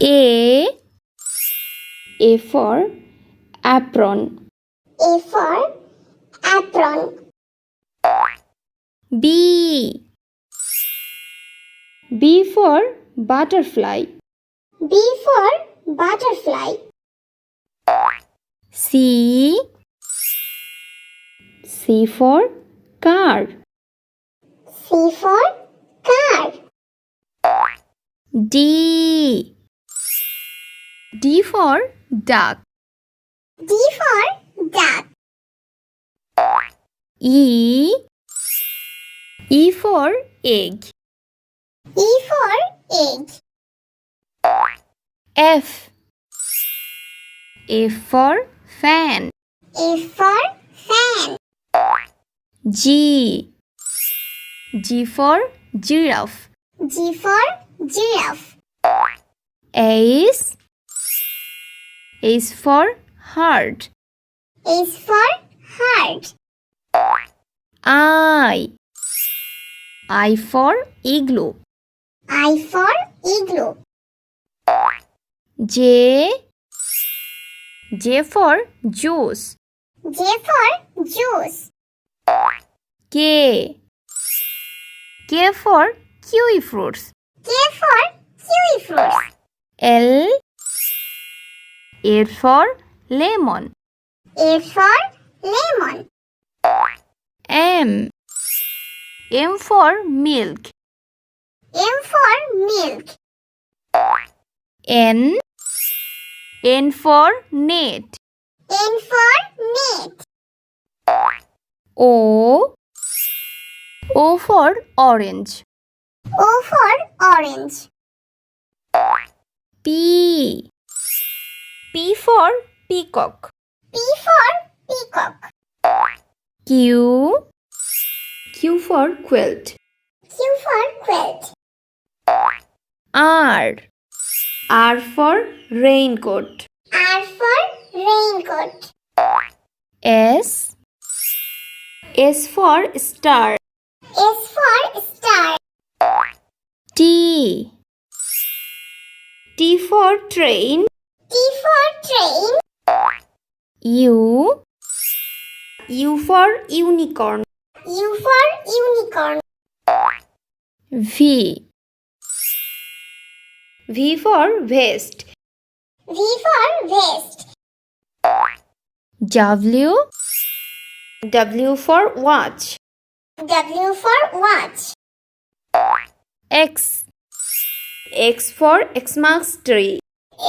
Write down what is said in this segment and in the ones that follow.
A for apron. A for apron. B for butterfly. B for butterfly. C for car. C for car. D for duck. D for duck. E for egg. E for egg. F for fan. F for fan. G for giraffe. G for giraffe. H for heart. H for heart. I for igloo. I for igloo. J for juice. J for juice. K for kiwi fruits. K for kiwi fruits. L for lemon. L for lemon. M for milk. M for milk. N for net. N for net. O for orange. O for orange. P for peacock. P for peacock. Q for quilt. Q for quilt. R for raincoat. R for raincoat. S for star. S for star. T for train. T for train. U for unicorn. U for unicorn. V for vest. V for vest. W for watch. W for watch. X for Xmas tree.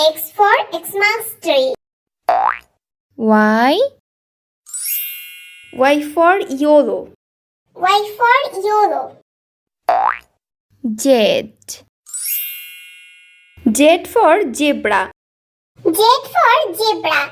X for Xmas tree. Y for yellow. Y for yellow. Z for zebra. Z for zebra.